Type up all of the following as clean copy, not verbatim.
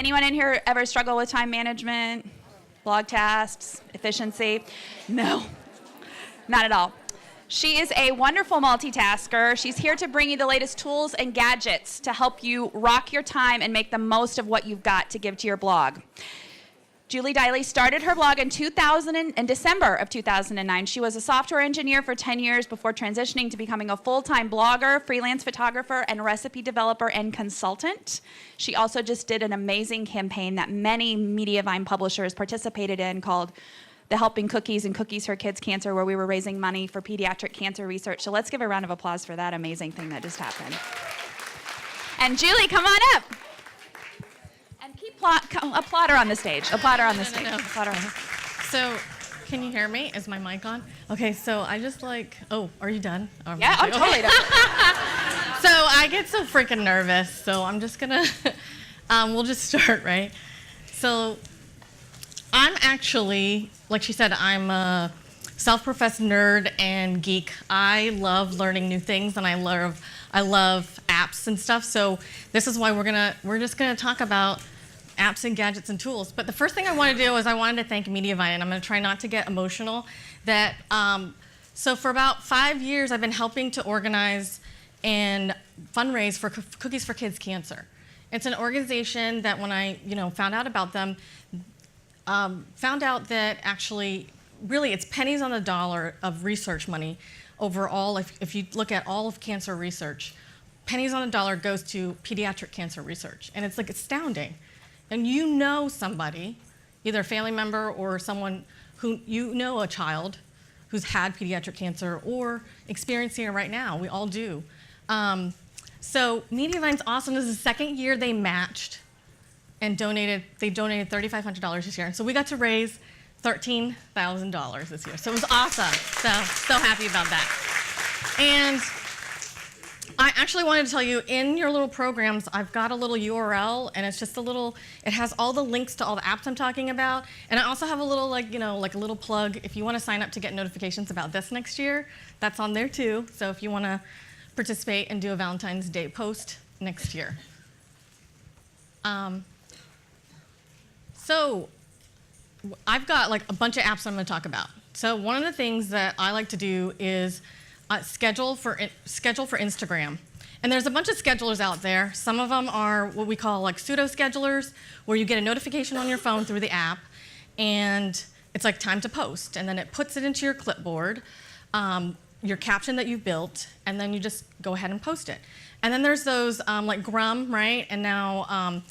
Anyone in here ever struggle with time management, blog tasks, efficiency? No, not at all. She is a wonderful multitasker. She's here to bring you the latest tools and gadgets to help you rock your time and make the most of what you've got to give to your blog. Julie Deily started her blog in December of 2009. She was a software engineer for 10 years before transitioning to becoming a full-time blogger, freelance photographer, and recipe developer and consultant. She also just did an amazing campaign that many Mediavine publishers participated in called the Helping Cookies and Cookies for Kids Cancer, where we were raising money for pediatric cancer research. So let's give a round of applause for that amazing thing that just happened. And Julie, come on up. Applaud her on the stage. Applaud her on the stage. No. Applaud her. So, can you hear me? Is my mic on? Okay, so I just oh, are you done? Yeah, I'm totally done. So I get so freaking nervous, so I'm just gonna, we'll just start, right? So, I'm actually, like she said, I'm a self-professed nerd and geek. I love learning new things, and I love apps and stuff, so this is why we're just gonna talk about apps and gadgets and tools. But the first thing I want to do is I wanted to thank Mediavine, and I'm going to try not to get emotional. So for about 5 years, I've been helping to organize and fundraise for Cookies for Kids Cancer. It's an organization that when I found out about them, found out that actually, really, it's pennies on the dollar of research money overall. If you look at all of cancer research, pennies on the dollar goes to pediatric cancer research, and it's like astounding. And you know somebody, either a family member or someone who a child who's had pediatric cancer or experiencing it right now. We all do. So Mediavine's awesome. This is the second year they matched and donated $3,500 this year. And so we got to raise $13,000 this year. So it was awesome. So happy about that. And I actually wanted to tell you, in your little programs, I've got a little URL, and it's just it has all the links to all the apps I'm talking about. And I also have a little, like a little plug. If you want to sign up to get notifications about this next year, that's on there too. So if you want to participate and do a Valentine's Day post next year. So I've got a bunch of apps I'm going to talk about. So one of the things that I like to do is schedule for Instagram. And there's a bunch of schedulers out there. Some of them are what we call pseudo schedulers, where you get a notification on your phone through the app, and it's time to post. And then it puts it into your clipboard, your caption that you've built, and then you just go ahead and post it. And then there's those like Grum, right? And now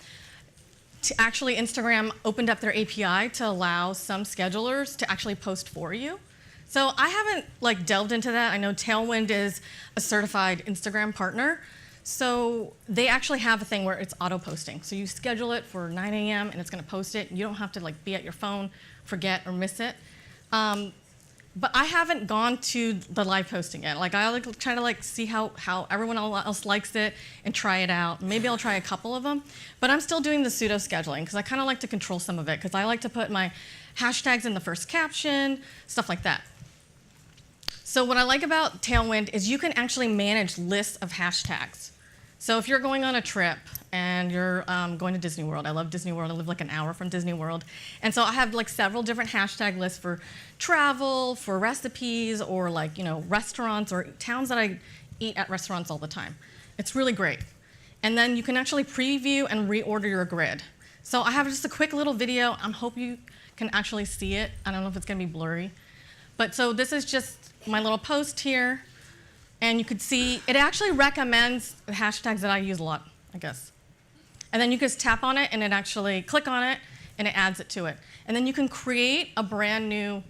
actually Instagram opened up their API to allow some schedulers to actually post for you. So I haven't delved into that. I know Tailwind is a certified Instagram partner. So they actually have a thing where it's auto posting. So you schedule it for 9 a.m. and it's going to post it. You don't have to be at your phone, forget or miss it. But I haven't gone to the live posting yet. I try to see how everyone else likes it and try it out. Maybe I'll try a couple of them. But I'm still doing the pseudo scheduling because I kind of like to control some of it, because I like to put my hashtags in the first caption, stuff like that. So what I like about Tailwind is you can actually manage lists of hashtags. So if you're going on a trip and you're going to Disney World, I love Disney World, I live an hour from Disney World, and so I have several different hashtag lists for travel, for recipes, or restaurants or towns that I eat at restaurants all the time. It's really great. And then you can actually preview and reorder your grid. So I have just a quick little video. I hope you can actually see it. I don't know if it's going to be blurry. But so this is just my little post here, and you could see it actually recommends hashtags that I use a lot, I guess. And then you just tap on it, and it actually click on it, and it adds it to it. And then you can create a brand new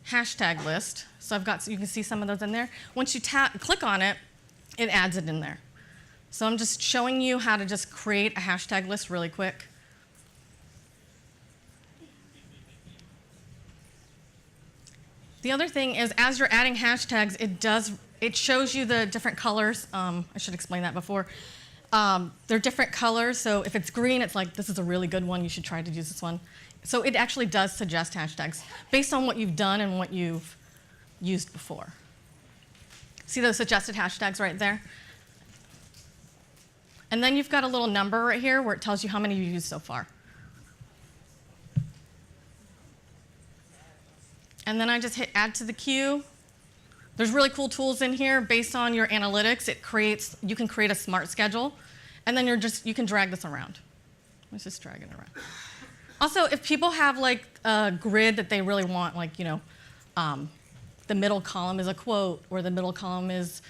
hashtag list. So you can see some of those in there. Once you click on it, it adds it in there. So I'm just showing you how to just create a hashtag list really quick. The other thing is, as you're adding hashtags, it shows you the different colors. I should explain that before. They're different colors, so if it's green, it's this is a really good one, you should try to use this one. So it actually does suggest hashtags based on what you've done and what you've used before. See those suggested hashtags right there? And then you've got a little number right here where it tells you how many you've used so far. and then I just hit add to the queue. There's really cool tools in here based on your analytics. You can create a smart schedule, and then you can drag this around. Let's just drag it around. Also, if people have like a grid that they really want, like, the middle column is a quote, or the middle column is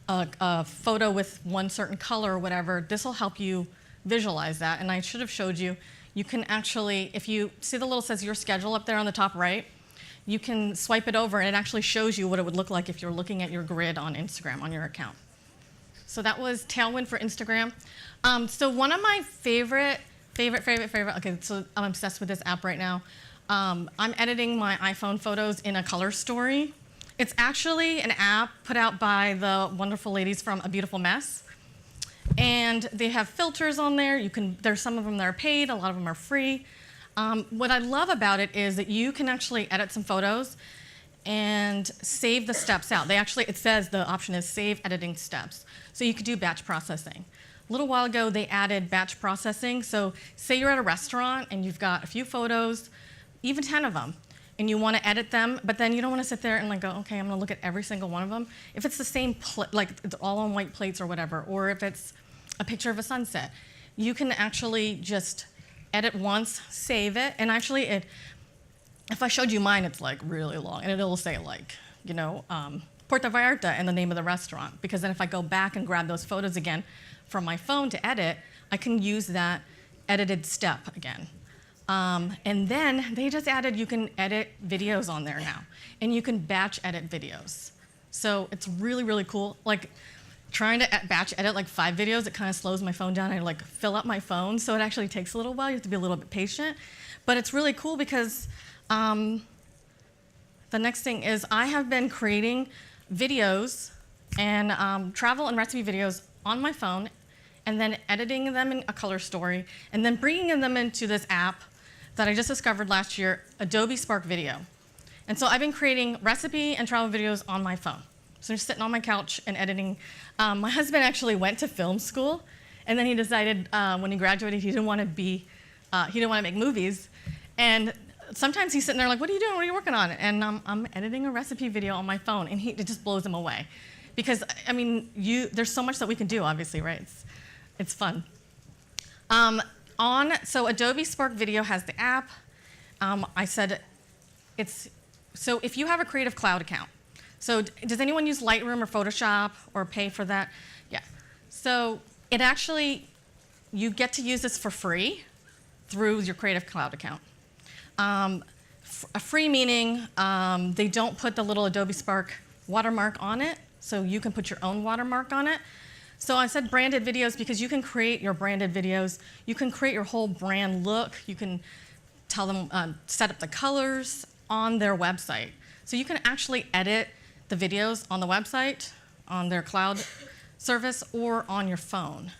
a photo with one certain color or whatever, this will help you visualize that. And I should have showed you, you can actually, if you see the little says your schedule up there on the top right, you can swipe it over and it actually shows you what it would look like if you're looking at your grid on Instagram on your account. So that was Tailwind for Instagram. So one of my favorite, okay, so I'm obsessed with this app right now. I'm editing my iPhone photos in a color story. It's actually an app put out by the wonderful ladies from A Beautiful Mess. And they have filters on there. There's some of them that are paid, a lot of them are free. What I love about it is that you can actually edit some photos and save the steps out. It says the option is save editing steps. So you could do batch processing. A little while ago, they added batch processing. So say you're at a restaurant and you've got a few photos, even 10 of them, and you want to edit them, but then you don't want to sit there and go, okay, I'm going to look at every single one of them. If it's the same, like it's all on white plates or whatever, or if it's a picture of a sunset, you can actually just edit once, save it, and actually if I showed you mine, it's like really long, and it'll say like, Puerto Vallarta and the name of the restaurant, because then if I go back and grab those photos again from my phone to edit, I can use that edited step again. And then they just added, you can edit videos on there now, and you can batch edit videos. So it's really, really cool. Like trying to batch edit like 5 videos, it kind of slows my phone down. I like fill up my phone, so it actually takes a little while. You have to be a little bit patient. But it's really cool because the next thing is I have been creating videos and travel and recipe videos on my phone, and then editing them in a color story, and then bringing them into this app that I just discovered last year, Adobe Spark Video. And so I've been creating recipe and travel videos on my phone. So I'm just sitting on my couch and editing. My husband actually went to film school, and then he decided when he graduated he didn't want to make movies. And sometimes he's sitting there like, what are you doing? What are you working on? And I'm editing a recipe video on my phone, and it just blows him away. Because, I mean, there's so much that we can do, obviously, right? It's fun. So Adobe Spark Video has the app. I said so if you have a Creative Cloud account, so does anyone use Lightroom or Photoshop or pay for that? Yeah. So it actually, you get to use this for free through your Creative Cloud account. Free meaning they don't put the little Adobe Spark watermark on it, so you can put your own watermark on it. So I said branded videos because you can create your branded videos. You can create your whole brand look. You can tell them, set up the colors on their website. So you can actually edit the videos on the website, on their cloud service, or on your phone.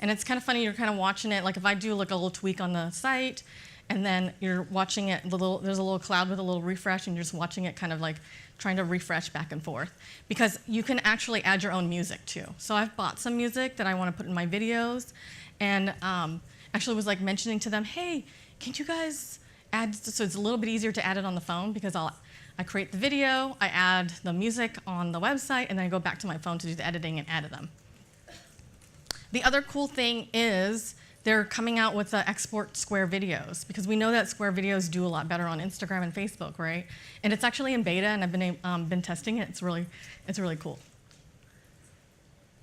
And it's kind of funny, you're kind of watching it, like if I do like a little tweak on the site, and then you're watching it, there's a little cloud with a little refresh, and you're just watching it kind of like trying to refresh back and forth. Because you can actually add your own music too. So I've bought some music that I want to put in my videos, and actually was like mentioning to them, hey, can't you guys add, so it's a little bit easier to add it on the phone, because I create the video, I add the music on the website, and then I go back to my phone to do the editing and add them. The other cool thing is they're coming out with the export square videos, because we know that square videos do a lot better on Instagram and Facebook, right? And it's actually in beta, and I've been testing it. It's really cool.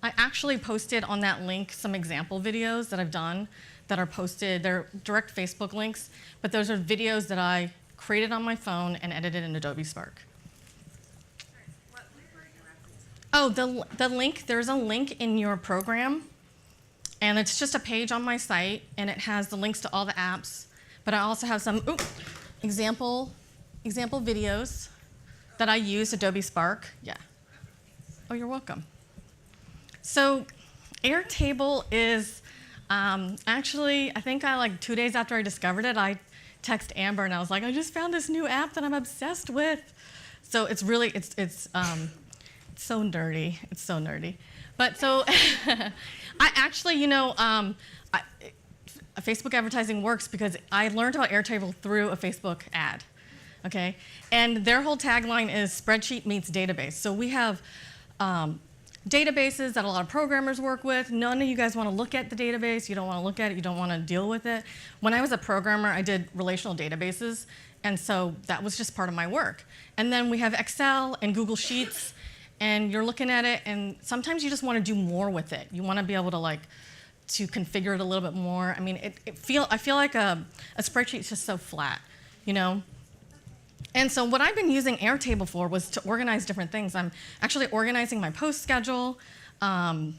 I actually posted on that link some example videos that I've done that are posted. They're direct Facebook links, but those are videos that I created on my phone and edited in Adobe Spark. What link were you referencing? Oh, the link, there's a link in your program, and it's just a page on my site, and it has the links to all the apps, but I also have some example videos that I use Adobe Spark. Yeah. Oh, you're welcome. So Airtable is actually, I think like 2 days after I discovered it, I text Amber and I was like, I just found this new app that I'm obsessed with. So it's really, it's so nerdy. It's so nerdy. But so I actually, Facebook advertising works because I learned about Airtable through a Facebook ad. okay? And their whole tagline is spreadsheet meets database. So we have databases that a lot of programmers work with. None of you guys want to look at the database. You don't want to look at it. You don't want to deal with it. When I was a programmer, I did relational databases, and so that was just part of my work. And then we have Excel and Google Sheets, and you're looking at it, and sometimes you just want to do more with it. You want to be able to to configure it a little bit more. I mean, I feel like a spreadsheet is just so flat, you know? And so what I've been using Airtable for was to organize different things. I'm actually organizing my post schedule. I'm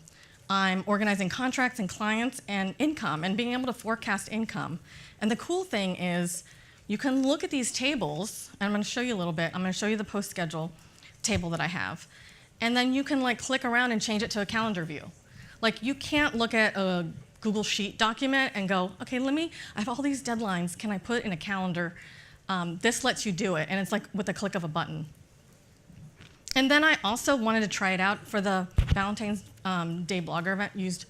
organizing contracts and clients and income and being able to forecast income. And the cool thing is you can look at these tables, and I'm going to show you a little bit. I'm going to show you the post schedule table that I have. And then you can click around and change it to a calendar view. You can't look at a Google Sheet document and go, okay, I have all these deadlines. Can I put it in a calendar? This lets you do it, and it's with a click of a button. And then I also wanted to try it out for the Valentine's Day blogger event, used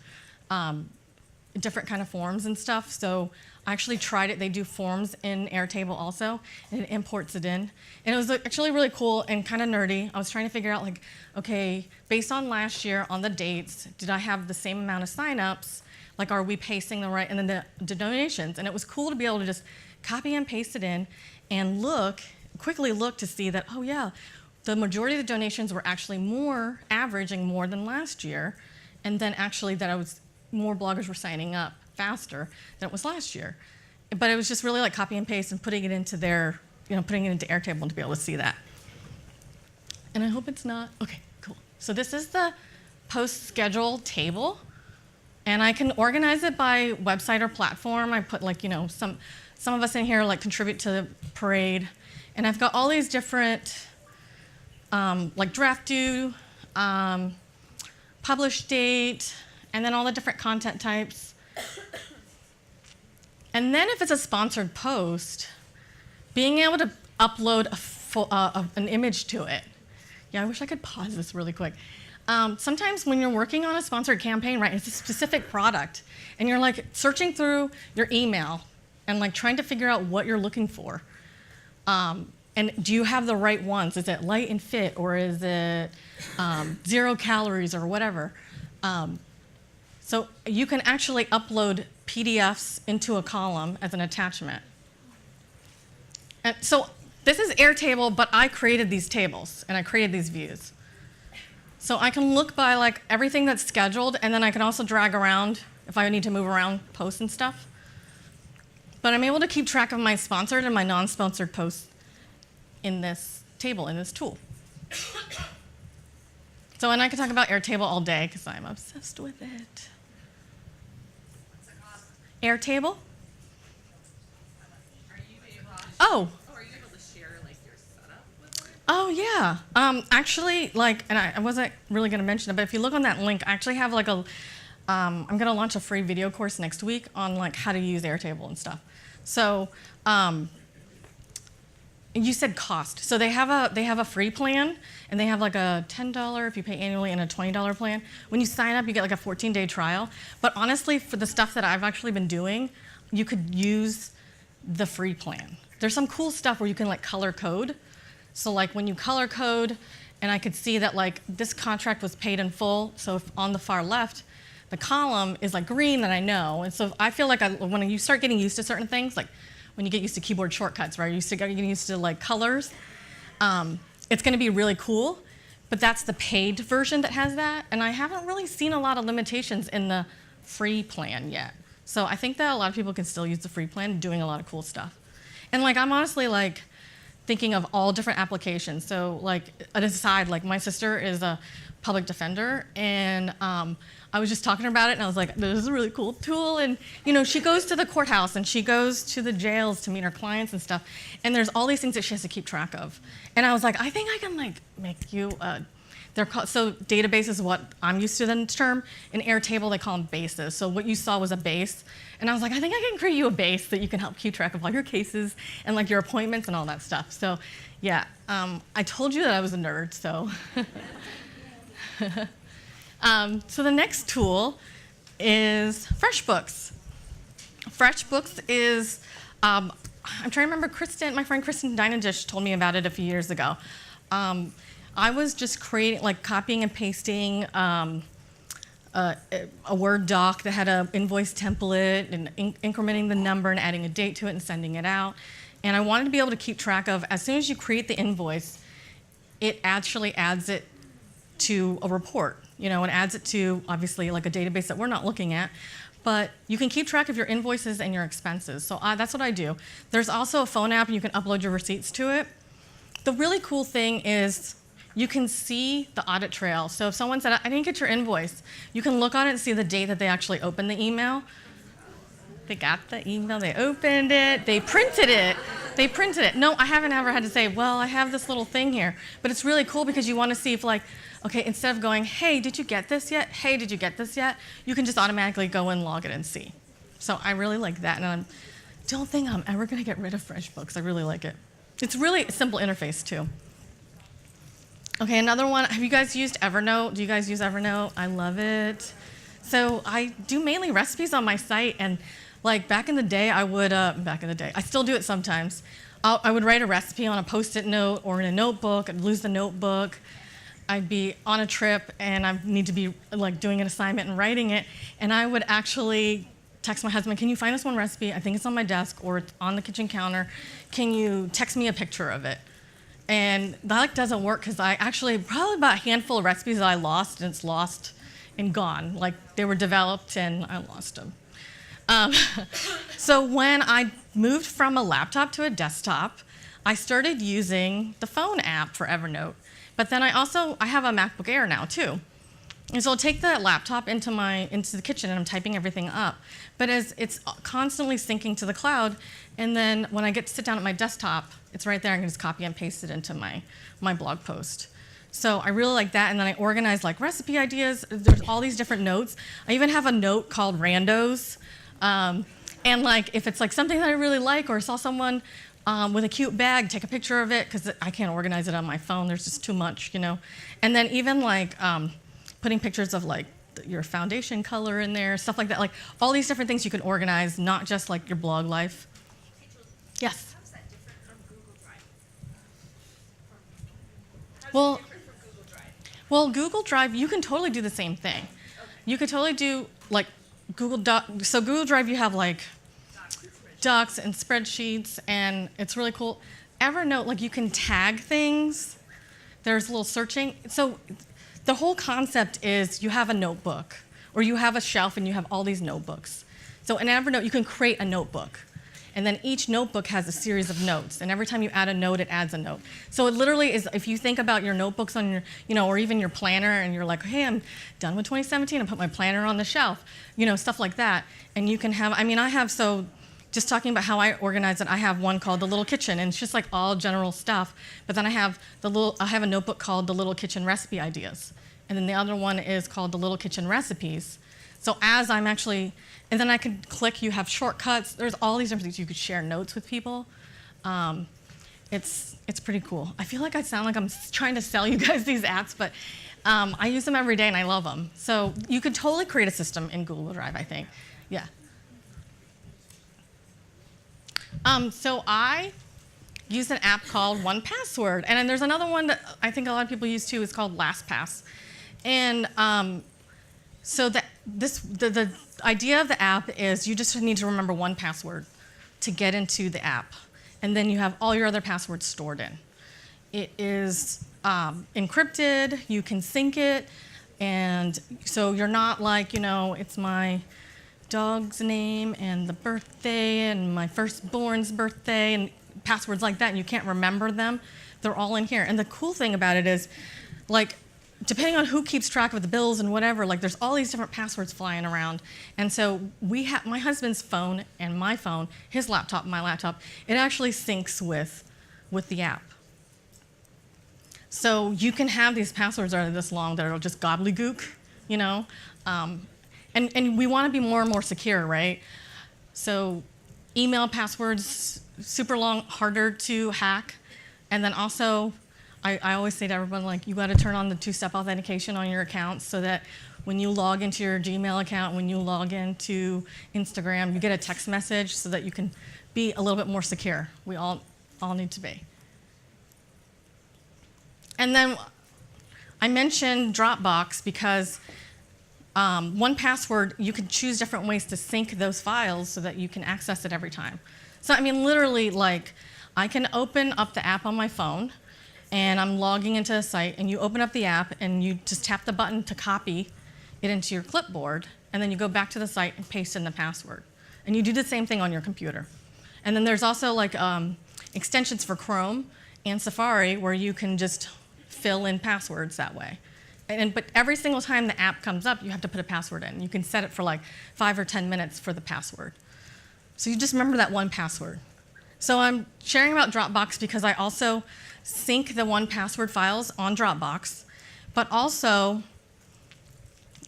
different kind of forms and stuff. So I actually tried it. They do forms in Airtable also, and it imports it in. And it was actually really cool and kind of nerdy. I was trying to figure out, okay, based on last year, on the dates, did I have the same amount of signups? Are we pasting the right, and then the donations? And it was cool to be able to just copy and paste it in and quickly look to see that, oh yeah, the majority of the donations were actually averaging more than last year, and then actually that more bloggers were signing up faster than it was last year. But it was just really copy and paste and putting it into putting it into Airtable to be able to see that. And I hope it's not, okay, cool. So this is the post schedule table, and I can organize it by website or platform. I put some of us in here contribute to the parade, and I've got all these different draft due, publish date, and then all the different content types. And then if it's a sponsored post, being able to upload an image to it. Yeah, I wish I could pause this really quick. Sometimes when you're working on a sponsored campaign, right, it's a specific product, and you're searching through your email and trying to figure out what you're looking for. And do you have the right ones? Is it light and fit, or is it 0 calories or whatever? So you can actually upload PDFs into a column as an attachment. And so this is Airtable, but I created these tables and I created these views. So I can look by everything that's scheduled, and then I can also drag around if I need to move around posts and stuff. But I'm able to keep track of my sponsored and my non-sponsored posts in this table, in this tool. So, and I could talk about Airtable all day because I'm obsessed with it. What's the cost? Airtable? Are you able to are you able to share your setup with it? Oh yeah. Actually, and I wasn't really going to mention it, but if you look on that link, I actually have I'm going to launch a free video course next week on how to use Airtable and stuff. So, you said cost. So they have a free plan, and they have a $10 if you pay annually and a $20 plan. When you sign up, you get a 14-day trial. But honestly, for the stuff that I've actually been doing, you could use the free plan. There's some cool stuff where you can color code. So when you color code, and I could see that this contract was paid in full. So if on the far left, the column is green, that I know. And so I feel when you start getting used to certain things, when you get used to keyboard shortcuts, right? You get used to colors. It's going to be really cool, but that's the paid version that has that. And I haven't really seen a lot of limitations in the free plan yet. So I think that a lot of people can still use the free plan, doing a lot of cool stuff. And I'm honestly thinking of all different applications. So an aside, my sister is a public defender, and I was just talking about it, and I was this is a really cool tool. And she goes to the courthouse and she goes to the jails to meet her clients and stuff. And there's all these things that she has to keep track of. And I was I think I can make you. So database is what I'm used to the term. In Airtable, they call them bases. So what you saw was a base. And I was I think I can create you a base that you can help keep track of all your cases and your appointments and all that stuff. So yeah, I told you that I was a nerd, so. So the next tool is FreshBooks. FreshBooks is I'm trying to remember my friend Kristen Dynadish told me about it a few years ago. I was just copying and pasting a Word doc that had an invoice template and incrementing the number and adding a date to it and sending it out. And I wanted to be able to keep track of, as soon as you create the invoice, it actually adds it to a report. It adds it to, obviously, like a database that we're not looking at. But you can keep track of your invoices and your expenses. So that's what I do. There's also a phone app, and you can upload your receipts to it. The really cool thing is you can see the audit trail. So if someone said, I didn't get your invoice, you can look on it and see the date that they actually opened the email. They got the email, they opened it, they printed it. No, I haven't ever had to say, well, I have this little thing here. But it's really cool because you want to see if, okay, instead of going, hey, did you get this yet? Hey, did you get this yet? You can just automatically go and log it and see. So I really like that, and I don't think I'm ever going to get rid of FreshBooks. I really like it. It's really a simple interface, too. Okay, another one. Have you guys used Evernote? Do you guys use Evernote? I love it. So I do mainly recipes on my site, and back in the day, I still do it sometimes. I would write a recipe on a Post-it note or in a notebook. I'd lose the notebook. I'd be on a trip, and I need to be doing an assignment and writing it, and I would actually text my husband, can you find this one recipe? I think it's on my desk or it's on the kitchen counter. Can you text me a picture of it? And that doesn't work because probably about a handful of recipes that I lost, and it's lost and gone. They were developed and I lost them. So when I moved from a laptop to a desktop, I started using the phone app for Evernote. But then I have a MacBook Air now too. And so I'll take the laptop into the kitchen and I'm typing everything up. But as it's constantly syncing to the cloud, and then when I get to sit down at my desktop, it's right there. I can just copy and paste it into my blog post. So I really like that. And then I organize recipe ideas. There's all these different notes. I even have a note called Randos. And if it's something that I really like or saw someone with a cute bag, take a picture of it because I can't organize it on my phone. There's just too much, And then even putting pictures of your foundation color in there, stuff like that. All these different things you can organize, not just your blog life. Yes. How's that different from Google Drive? Well, Different from Google Drive? Well, Google Drive, you can totally do the same thing. Okay. You could totally do so Google Drive, you have docs and spreadsheets, and it's really cool. Evernote, you can tag things. There's a little searching. So the whole concept is you have a notebook, or you have a shelf and you have all these notebooks. So in Evernote, you can create a notebook. And then each notebook has a series of notes. And every time you add a note, it adds a note. So it literally is, if you think about your notebooks on your, or even your planner, and you're like, hey, I'm done with 2017, I put my planner on the shelf, stuff like that. And you can have, just talking about how I organize it, I have one called The Little Kitchen, and it's just all general stuff. But then I have a notebook called The Little Kitchen Recipe Ideas. And then the other one is called The Little Kitchen Recipes. So as I'm actually, and then I could click, you have shortcuts. There's all these different things. You could share notes with people. It's pretty cool. I feel like I sound like I'm trying to sell you guys these apps, but I use them every day and I love them. So you could totally create a system in Google Drive, I think. Yeah. So I use an app called 1Password. And then there's another one that I think a lot of people use too. It's called LastPass. And so the idea of the app is you just need to remember one password to get into the app. And then you have all your other passwords stored in. It is encrypted. You can sync it. And so you're not it's my dog's name and the birthday and my firstborn's birthday and passwords like that, and you can't remember them. They're all in here. And the cool thing about it is, depending on who keeps track of the bills and whatever, there's all these different passwords flying around. And so we have my husband's phone and my phone, his laptop, my laptop, it actually syncs with the app. So you can have these passwords that are this long that are just gobbledygook, and we want to be more and more secure, right? So email passwords, super long, harder to hack. And then also, I always say to everyone, you got to turn on the two-step authentication on your accounts so that when you log into your Gmail account, when you log into Instagram, you get a text message so that you can be a little bit more secure. We all need to be. And then I mentioned Dropbox because 1Password, you can choose different ways to sync those files so that you can access it every time. So I mean, literally, like, I can open up the app on my phone, and I'm logging into a site, and you open up the app, and you just tap the button to copy it into your clipboard, and then you go back to the site and paste in the password. And you do the same thing on your computer. And then there's also like extensions for Chrome and Safari where you can just fill in passwords that way. But every single time the app comes up, you have to put a password in. You can set it for like 5 or 10 minutes for the password. So you just remember that 1Password. So I'm sharing about Dropbox because I also sync the 1Password files on Dropbox, but also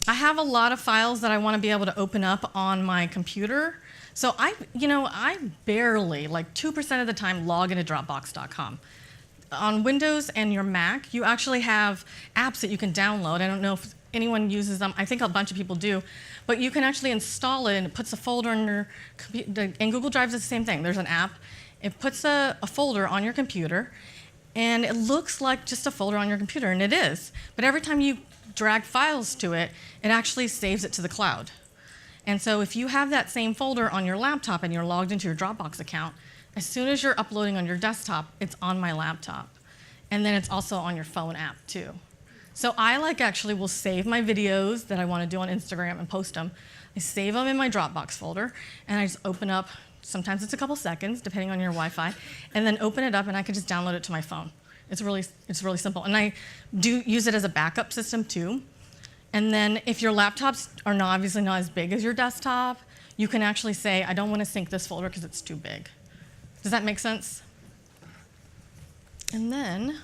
I have a lot of files that I want to be able to open up on my computer. So I barely, like 2% of the time, log into Dropbox.com. On Windows and your Mac, you actually have apps that you can download. I don't know if anyone uses them. I think a bunch of people do. But you can actually install it, and it puts a folder on your computer. And Google Drive is the same thing. There's an app. It puts a folder on your computer, and it looks like just a folder on your computer, and it is. But every time you drag files to it, it actually saves it to the cloud. And so if you have that same folder on your laptop and you're logged into your Dropbox account, as soon as you're uploading on your desktop, it's on my laptop. And then it's also on your phone app too. So I actually will save my videos that I want to do on Instagram and post them. I save them in my Dropbox folder, and I just open up, sometimes it's a couple seconds, depending on your Wi-Fi, and then open it up, and I can just download it to my phone. It's really simple. And I do use it as a backup system too. And then if your laptops are obviously not as big as your desktop, you can actually say, I don't want to sync this folder because it's too big. Does that make sense? And then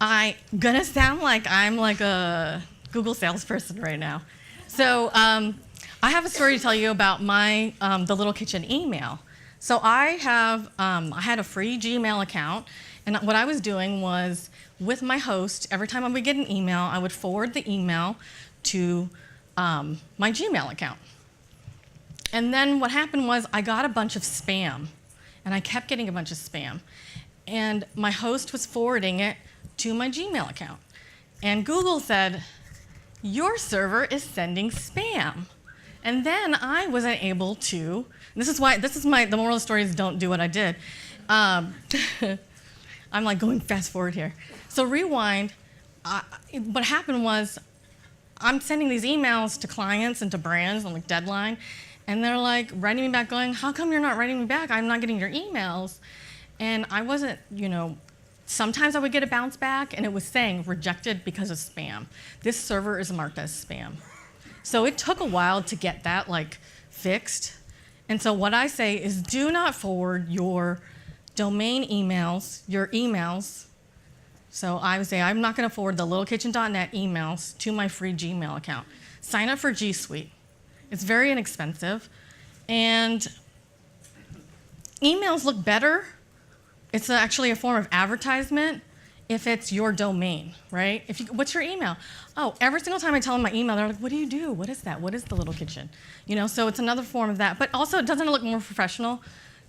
I'm gonna sound like I'm like a Google salesperson right now. So I have a story to tell you about my the Little Kitchen email. So I had a free Gmail account, and what I was doing was, with my host, every time I would get an email, I would forward the email to my Gmail account. And then what happened was I got a bunch of spam, and I kept getting a bunch of spam. And my host was forwarding it to my Gmail account. And Google said, your server is sending spam. And then I wasn't able to, the moral of the story is don't do what I did. I'm like going fast forward here. So rewind, what happened was I'm sending these emails to clients and to brands on like Deadline, and they're like writing me back going, how come you're not writing me back? I'm not getting your emails. And I wasn't, sometimes I would get a bounce back, and it was saying rejected because of spam. This server is marked as spam. So it took a while to get that fixed. And so what I say is do not forward your domain emails, your emails. So I would say I'm not going to forward the littlekitchen.net emails to my free Gmail account. Sign up for G Suite. It's very inexpensive. And emails look better. It's actually a form of advertisement if it's your domain, right? What's your email? Oh, every single time I tell them my email, they're like, what do you do? What is that? What is the Little Kitchen? So it's another form of that. But also, it doesn't look more professional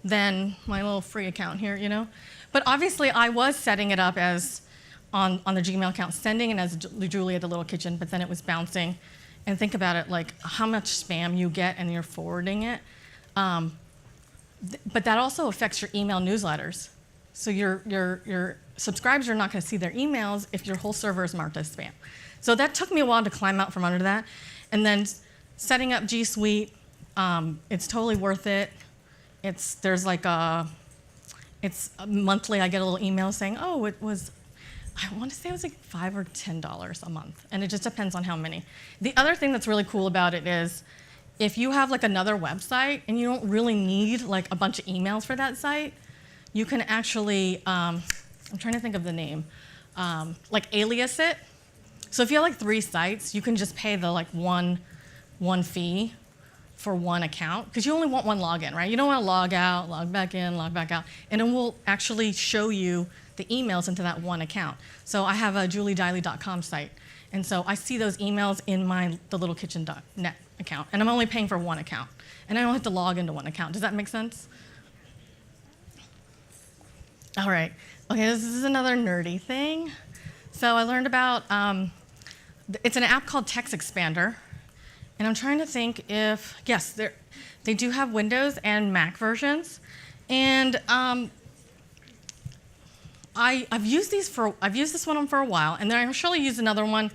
than my little free account here, But obviously, I was setting it up as on the Gmail account, sending it as Julie at the Little Kitchen, but then it was bouncing. And think about it, like how much spam you get and you're forwarding it. But that also affects your email newsletters. So your subscribers are not going to see their emails if your whole server is marked as spam. So that took me a while to climb out from under that. And then setting up G Suite, it's totally worth it. It's monthly. I get a little email saying, oh, I want to say it was like $5 or $10 a month, and it just depends on how many. The other thing that's really cool about it is, if you have another website and you don't really need a bunch of emails for that site, you can actually, I'm trying to think of the name, alias it. So if you have 3 sites, you can just pay the one fee for one account, because you only want one login, right? You don't want to log out, log back in, log back out, and it will actually show you the emails into that one account. So I have a juliedeily.com site, And so I see those emails in the little kitchen.net account, and I'm only paying for one account. And I don't have to log into one account. Does that make sense? All right. Okay, this is another nerdy thing. So I learned about, it's an app called Text Expander. And I'm trying to think if, yes, they do have Windows and Mac versions. And I've used this one for a while, and then I actually used another one.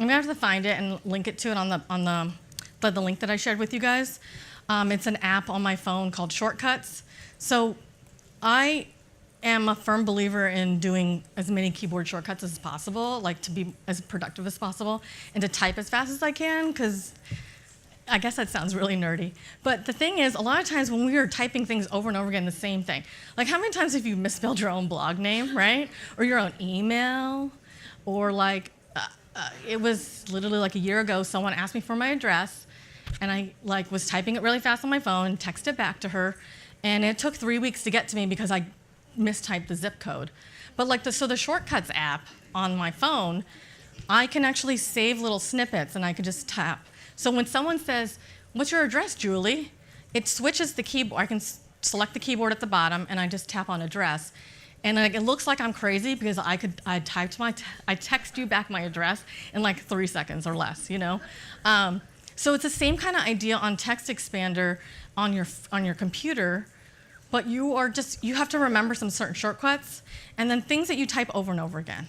I'm gonna have to find it and link it to it on the link that I shared with you guys. It's an app on my phone called Shortcuts. So I am a firm believer in doing as many keyboard shortcuts as possible, like to be as productive as possible, and to type as fast as I can, because I guess that sounds really nerdy. But the thing is, a lot of times when we are typing things over and over again, the same thing. Like how many times have you misspelled your own blog name, right? Or your own email? Or like, it was literally like a year ago, someone asked me for my address, and I was typing it really fast on my phone, texted it back to her, and it took 3 weeks to get to me because I mistyped the zip code. But so the Shortcuts app on my phone, I can actually save little snippets, and I could just tap. So when someone says, "What's your address, Julie?" it switches the keyboard. I can select the keyboard at the bottom, and I just tap on address. And it looks like I'm crazy because I text you back my address in like 3 seconds or less, you know? So it's the same kind of idea on Text Expander on your computer, but you have to remember some certain shortcuts, and then things that you type over and over again.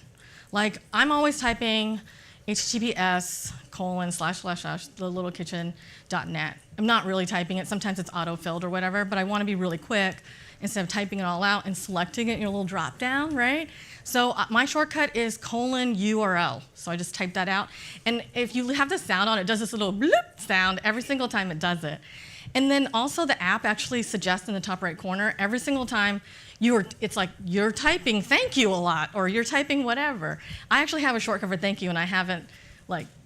Like I'm always typing https://thelittlekitchen.net. I'm not really typing it. Sometimes it's auto-filled or whatever, but I want to be really quick instead of typing it all out and selecting it in your little drop down, right? So my shortcut is :URL. So I just type that out. And if you have the sound on, it does this little bloop sound every single time it does it. And then also the app actually suggests in the top right corner, every single time it's like you're typing thank you a lot, or you're typing whatever. I actually have a shortcut for thank you, and I haven't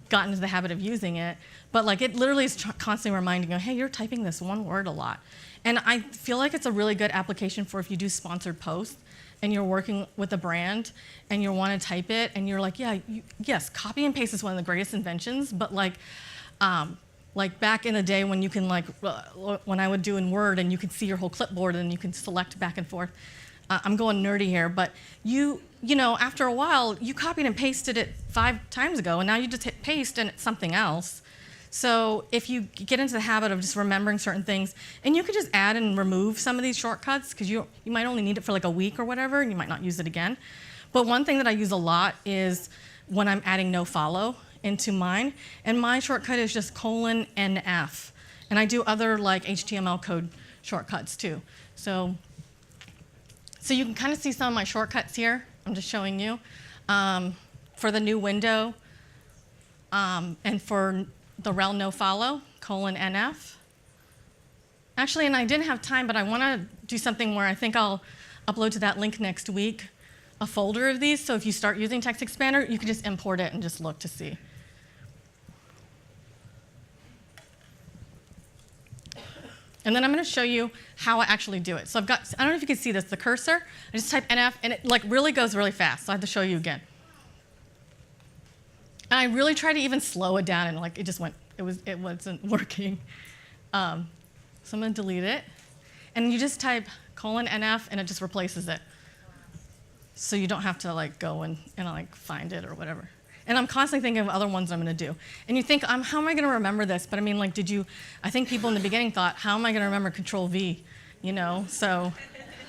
gotten into the habit of using it, but it literally is constantly reminding you, hey, you're typing this one word a lot. And I feel like it's a really good application for if you do sponsored posts and you're working with a brand and you want to type it and you're like, yes, copy and paste is one of the greatest inventions, but like back in the day when you can when I would do in Word and you could see your whole clipboard and you can select back and forth. I'm going nerdy here, but you know, after a while, you copied and pasted it 5 times ago, and now you just hit paste and it's something else. So if you get into the habit of just remembering certain things, and you could just add and remove some of these shortcuts, because you might only need it for like a week or whatever, and you might not use it again. But one thing that I use a lot is when I'm adding nofollow into mine, and my shortcut is just :NF. And I do other HTML code shortcuts too. So you can kind of see some of my shortcuts here. I'm just showing you. For the new window, and for the rel nofollow, :NF. Actually, and I didn't have time, but I want to do something where I think I'll upload to that link next week a folder of these. So if you start using Text Expander, you can just import it and just look to see. And then I'm going to show you how I actually do it. So I don't know if you can see this, the cursor. I just type NF, and it really goes really fast. So I have to show you again. And I really tried to even slow it down, and it wasn't working. So I'm going to delete it. And you just type :NF, and it just replaces it. So you don't have to go and find it or whatever. And I'm constantly thinking of other ones I'm going to do. And you think, how am I going to remember this? But I mean, I think people in the beginning thought, how am I going to remember Control-V? You know, so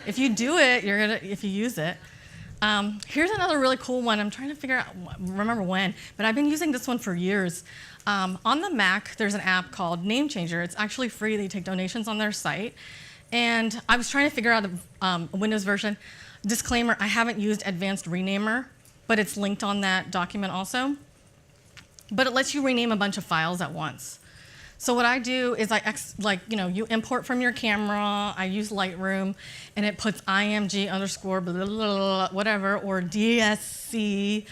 if you do it, if you use it. Here's another really cool one. I'm trying to remember when, but I've been using this one for years. On the Mac, there's an app called Name Changer. It's actually free. They take donations on their site. And I was trying to figure out a Windows version. Disclaimer, I haven't used Advanced Renamer, but it's linked on that document also. But it lets you rename a bunch of files at once. So what I do is you import from your camera. I use Lightroom, and it puts img underscore blah, blah, blah, whatever, or DSC,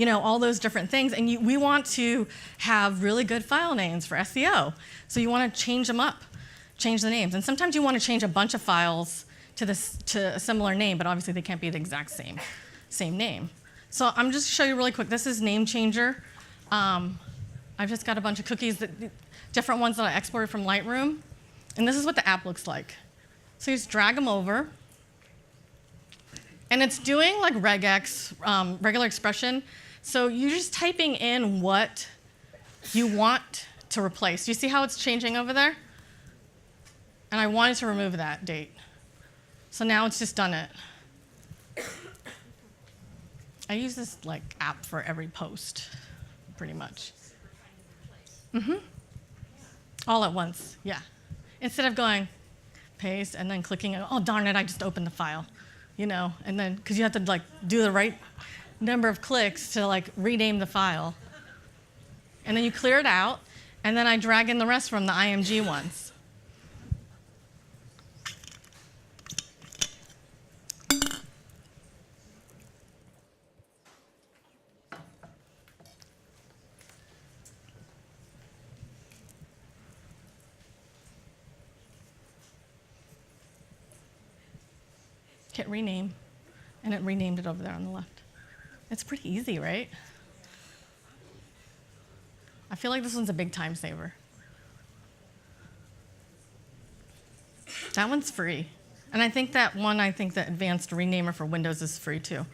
all those different things. And we want to have really good file names for SEO. So you want to change them up, change the names. And sometimes you want to change a bunch of files to a similar name, but obviously they can't be the exact same name. So I'm just show you really quick. This is Name Changer I've just got a bunch of cookies, different ones that I exported from Lightroom. And this is what the app looks like. So you just drag them over. And it's doing like regex, regular expression. So you're just typing in what you want to replace. You see how it's changing over there? And I wanted to remove that date. So now it's just done it. I use this like app for every post, pretty much. All at once, yeah. Instead of going paste and then clicking, oh darn it, I just opened the file, you know, and then, because you have to like do the right number of clicks to like rename the file. And then you clear it out, and then I drag in the rest from the IMG ones. Hit rename, and it renamed it over there on the left. It's pretty easy, right? I feel like this one's a big time saver. That one's free. And I think that one, the advanced renamer for Windows is free too.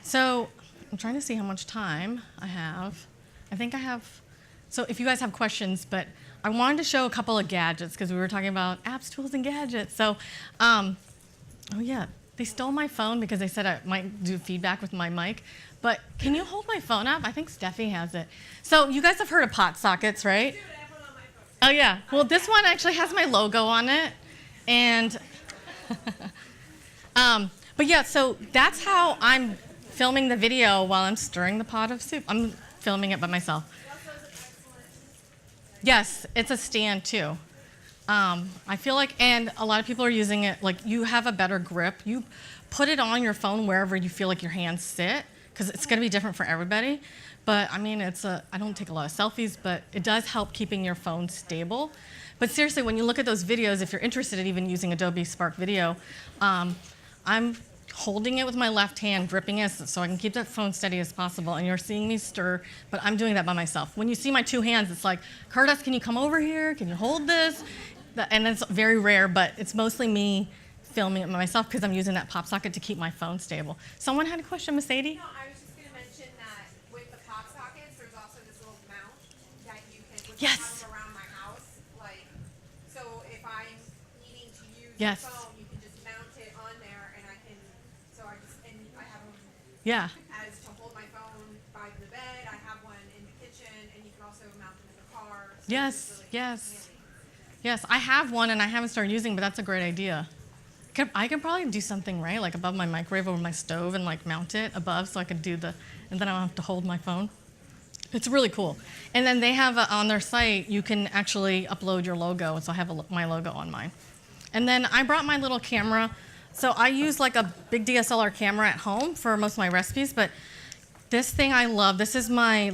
So I'm trying to see how much time I have. I think I have, so if you guys have questions, but I wanted to show a couple of gadgets because we were talking about apps, tools, and gadgets. So, oh yeah, they stole my phone because they said I might do feedback with my mic. But can you hold my phone up? I think Steffi has it. So you guys have heard of pot sockets, right? Dude, I have one on my phone. Oh yeah. Well, this one actually has my logo on it, and but yeah. So that's how I'm filming the video while I'm stirring the pot of soup. I'm filming it by myself. Yes, it's a stand too. I feel like, and a lot of people are using it, like you have a better grip. You put it on your phone wherever you feel like your hands sit, because it's gonna be different for everybody. But I mean, I don't take a lot of selfies, but it does help keeping your phone stable. But seriously, when you look at those videos, if you're interested in even using Adobe Spark Video, I'm holding it with my left hand, gripping it so I can keep that phone steady as possible. And you're seeing me stir, but I'm doing that by myself. When you see my two hands, it's like, Curtis, can you come over here? Can you hold this? And it's very rare, but it's mostly me filming it by myself because I'm using that pop socket to keep my phone stable. Someone had a question, Mercedes? No, I was just going to mention that with the pop sockets, there's also this little mount that you can, which I Yes. have around my house. Like, so if I'm needing to use Yes. the phone, you can just mount it on there, and I can, so I just, and I have them Yeah. as to hold my phone by the bed. I have one in the kitchen, and you can also mount them in the car. So Yes, it's really yes. handy. Yes, I have one and I haven't started using, but that's a great idea. I could probably do something, right? Like above my microwave over my stove and like mount it above so I could do and then I don't have to hold my phone. It's really cool. And then they have on their site, you can actually upload your logo. So I have my logo on mine. And then I brought my little camera. So I use like a big DSLR camera at home for most of my recipes, but this thing I love. This is my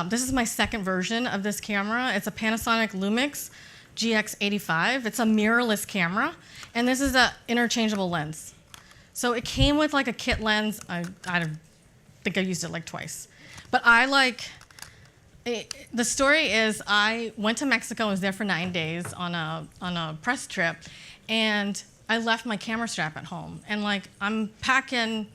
this is my second version of this camera. It's a Panasonic Lumix GX85. It's a mirrorless camera, and this is an interchangeable lens. So it came with like a kit lens. I think I used it like twice. But the story is I went to Mexico and was there for 9 days on a press trip, and I left my camera strap at home. And like I'm packing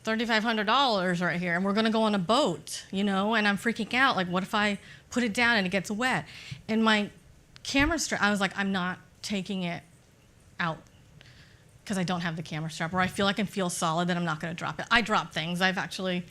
$3,500 right here, and we're gonna go on a boat, you know, and I'm freaking out, like what if I put it down and it gets wet? And my camera strap, I was like, I'm not taking it out because I don't have the camera strap, or I feel like I can feel solid that I'm not gonna drop it. I drop things. I've actually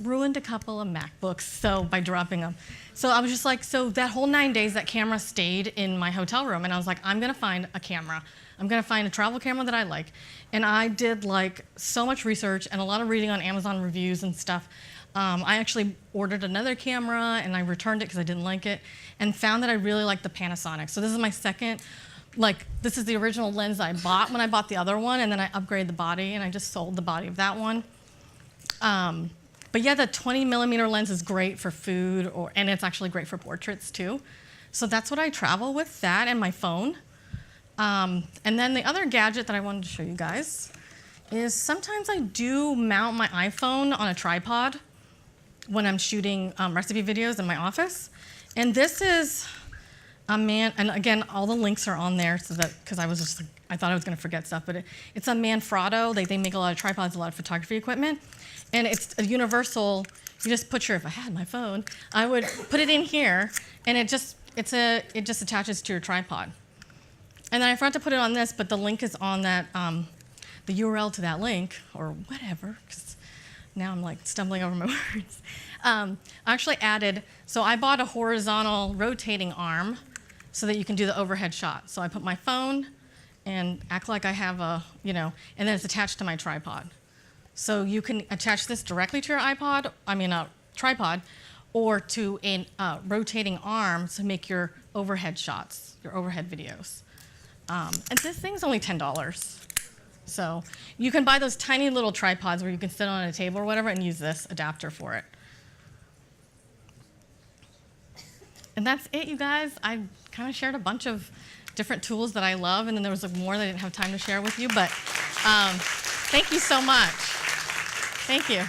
ruined a couple of MacBooks by dropping them. So I was just like, so that whole 9 days, that camera stayed in my hotel room, and I was like, I'm gonna find a camera. I'm gonna find a travel camera that I like. And I did like so much research and a lot of reading on Amazon reviews and stuff. I actually ordered another camera and I returned it because I didn't like it, and found that I really liked the Panasonic. So this is my second, this is the original lens I bought when I bought the other one, and then I upgraded the body and I just sold the body of that one. But yeah, the 20 millimeter lens is great for food, and it's actually great for portraits too. So that's what I travel with, that and my phone. And then the other gadget that I wanted to show you guys is sometimes I do mount my iPhone on a tripod when I'm shooting recipe videos in my office. And this is a man, and again, all the links are on there so that, because I thought I was gonna forget stuff, but it's a Manfrotto. They make a lot of tripods, a lot of photography equipment. And it's a universal, you just put if I had my phone, I would put it in here, and it just attaches to your tripod. And then I forgot to put it on this, but the link is on that, the URL to that link, or whatever, because now I'm like stumbling over my words. I actually added, so I bought a horizontal rotating arm so that you can do the overhead shot. So I put my phone and act like I have a, and then it's attached to my tripod. So you can attach this directly to your tripod, or to a rotating arm to make your overhead shots, your overhead videos. And this thing's only $10. So you can buy those tiny little tripods where you can sit on a table or whatever and use this adapter for it. And that's it, you guys. I kind of shared a bunch of different tools that I love, and then there was more that I didn't have time to share with you, but thank you so much. Thank you.